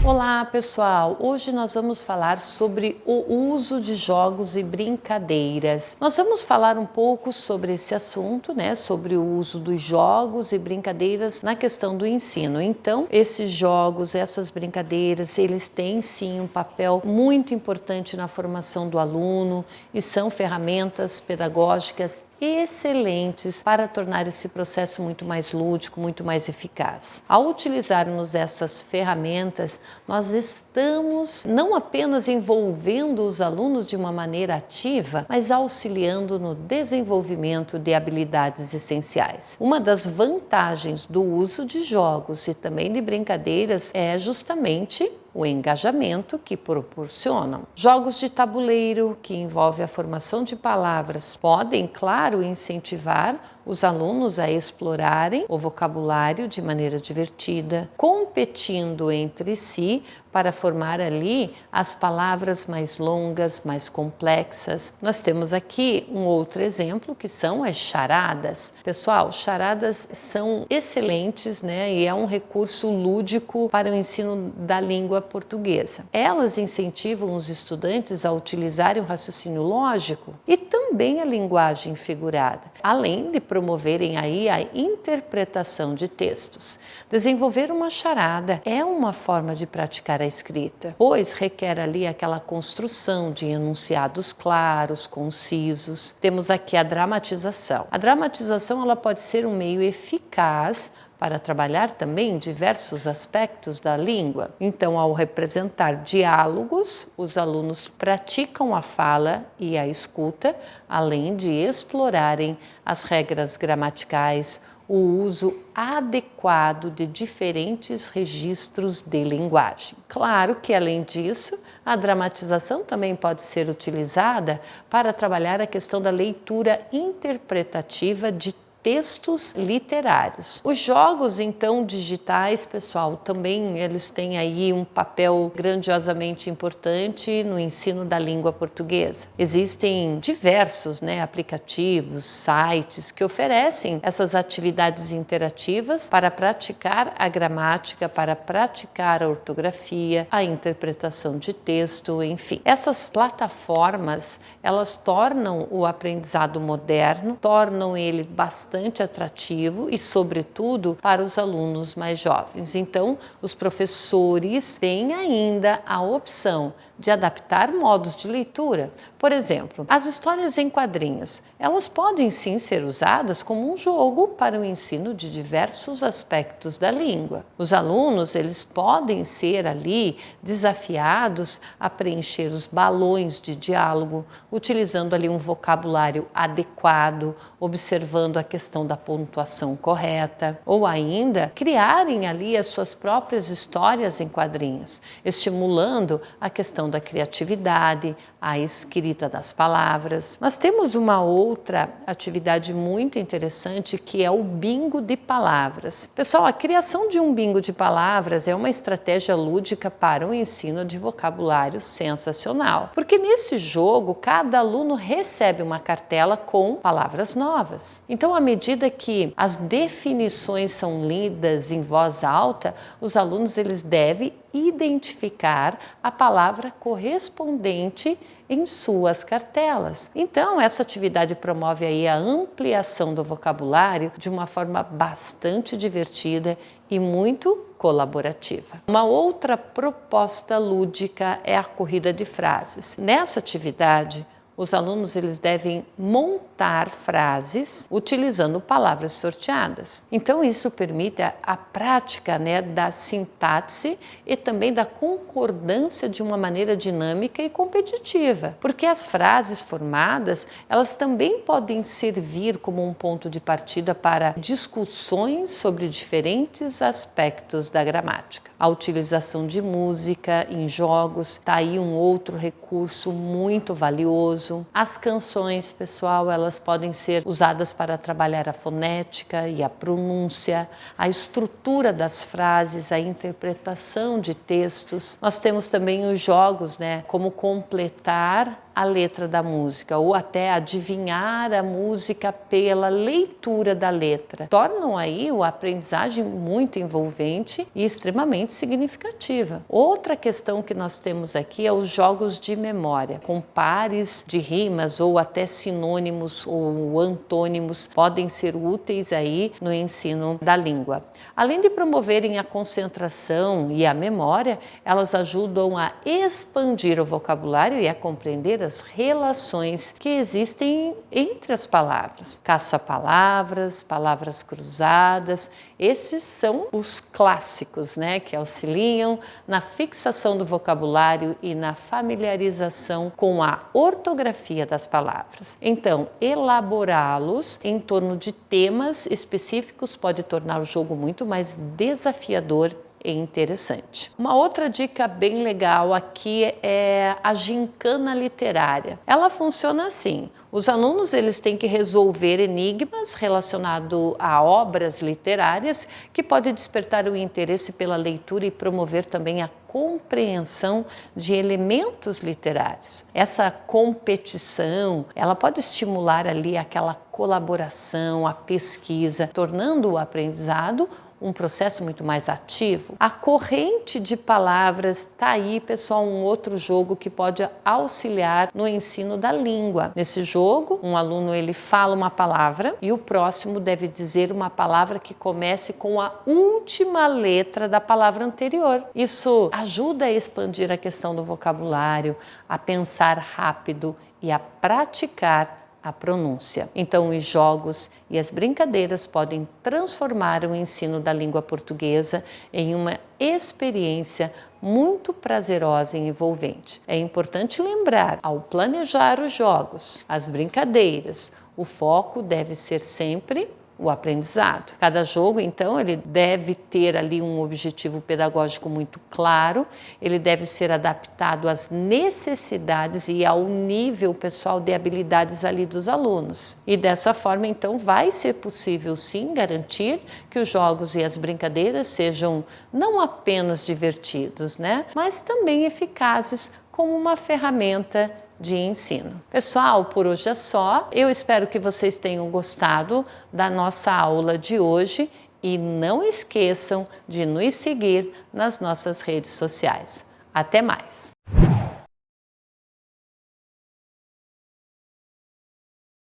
Olá pessoal, hoje nós vamos falar sobre o uso de jogos e brincadeiras. Nós vamos falar um pouco sobre esse assunto, sobre o uso dos jogos e brincadeiras na questão do ensino. Então, esses jogos, essas brincadeiras, eles têm sim um papel muito importante na formação do aluno e são ferramentas pedagógicas excelentes para tornar esse processo muito mais lúdico, muito mais eficaz. Ao utilizarmos essas ferramentas, nós estamos não apenas envolvendo os alunos de uma maneira ativa, mas auxiliando no desenvolvimento de habilidades essenciais. Uma das vantagens do uso de jogos e também de brincadeiras é justamente o engajamento que proporcionam. Jogos de tabuleiro, que envolve a formação de palavras, podem, claro, incentivar os alunos a explorarem o vocabulário de maneira divertida, competindo entre si para formar ali as palavras mais longas, mais complexas. Nós temos aqui um outro exemplo que são as charadas. Pessoal, charadas são excelentes, e é um recurso lúdico para o ensino da língua portuguesa. Elas incentivam os estudantes a utilizarem o raciocínio lógico e também a linguagem figurada, além de promoverem aí a interpretação de textos. Desenvolver uma charada é uma forma de praticar a escrita, pois requer ali aquela construção de enunciados claros, concisos. Temos aqui a dramatização. A dramatização ela pode ser um meio eficaz para trabalhar também diversos aspectos da língua. Então, ao representar diálogos, os alunos praticam a fala e a escuta, além de explorarem as regras gramaticais, o uso adequado de diferentes registros de linguagem. Claro que, além disso, a dramatização também pode ser utilizada para trabalhar a questão da leitura interpretativa de textos literários. Os jogos, então, digitais, pessoal, também eles têm aí um papel grandiosamente importante no ensino da língua portuguesa. Existem diversos, aplicativos, sites que oferecem essas atividades interativas para praticar a gramática, para praticar a ortografia, a interpretação de texto, enfim. Essas plataformas, elas tornam o aprendizado moderno, tornam ele bastante atrativo e, sobretudo, para os alunos mais jovens. Então, os professores têm ainda a opção de adaptar modos de leitura. Por exemplo, as histórias em quadrinhos, elas podem sim ser usadas como um jogo para o ensino de diversos aspectos da língua. Os alunos, eles podem ser ali desafiados a preencher os balões de diálogo, utilizando ali um vocabulário adequado, observando a questão da pontuação correta, ou ainda criarem ali as suas próprias histórias em quadrinhos, estimulando a questão da criatividade, a escrita das palavras. Nós temos uma outra atividade muito interessante que é o bingo de palavras. Pessoal, a criação de um bingo de palavras é uma estratégia lúdica para o ensino de vocabulário sensacional, porque nesse jogo cada aluno recebe uma cartela com palavras novas. Então, à medida que as definições são lidas em voz alta, os alunos eles devem identificar a palavra correspondente em suas cartelas. Então, essa atividade promove aí a ampliação do vocabulário de uma forma bastante divertida e muito colaborativa. Uma outra proposta lúdica é a corrida de frases. Nessa atividade, os alunos eles devem montar frases utilizando palavras sorteadas. Então isso permite a prática da sintaxe e também da concordância de uma maneira dinâmica e competitiva, porque as frases formadas elas também podem servir como um ponto de partida para discussões sobre diferentes aspectos da gramática. A utilização de música em jogos está aí um outro recurso muito valioso. As canções, pessoal, elas podem ser usadas para trabalhar a fonética e a pronúncia, a estrutura das frases, a interpretação de textos. Nós temos também os jogos, como completar a letra da música ou até adivinhar a música pela leitura da letra, tornam aí a aprendizagem muito envolvente e extremamente significativa. Outra questão que nós temos aqui é os jogos de memória, com pares de rimas ou até sinônimos ou antônimos podem ser úteis aí no ensino da língua. Além de promoverem a concentração e a memória, elas ajudam a expandir o vocabulário e a compreender as relações que existem entre as palavras. Caça-palavras, palavras cruzadas, esses são os clássicos, né, que auxiliam na fixação do vocabulário e na familiarização com a ortografia das palavras. Então, elaborá-los em torno de temas específicos pode tornar o jogo muito mais desafiador e interessante. Uma outra dica bem legal aqui é a gincana literária. Ela funciona assim: os alunos eles têm que resolver enigmas relacionados a obras literárias que pode despertar o interesse pela leitura e promover também a compreensão de elementos literários. Essa competição, ela pode estimular ali aquela colaboração, a pesquisa, tornando o aprendizado um processo muito mais ativo. A corrente de palavras está aí, pessoal, um outro jogo que pode auxiliar no ensino da língua. Nesse jogo, um aluno ele fala uma palavra e o próximo deve dizer uma palavra que comece com a última letra da palavra anterior. Isso ajuda a expandir a questão do vocabulário, a pensar rápido e a praticar a pronúncia. Então, os jogos e as brincadeiras podem transformar o ensino da língua portuguesa em uma experiência muito prazerosa e envolvente. É importante lembrar, ao planejar os jogos, as brincadeiras, o foco deve ser sempre o aprendizado. Cada jogo, então, ele deve ter ali um objetivo pedagógico muito claro, ele deve ser adaptado às necessidades e ao nível pessoal de habilidades ali dos alunos. E dessa forma, então, vai ser possível sim garantir que os jogos e as brincadeiras sejam não apenas divertidos, né, mas também eficazes como uma ferramenta de ensino. Pessoal, por hoje é só. Eu espero que vocês tenham gostado da nossa aula de hoje e não esqueçam de nos seguir nas nossas redes sociais. Até mais!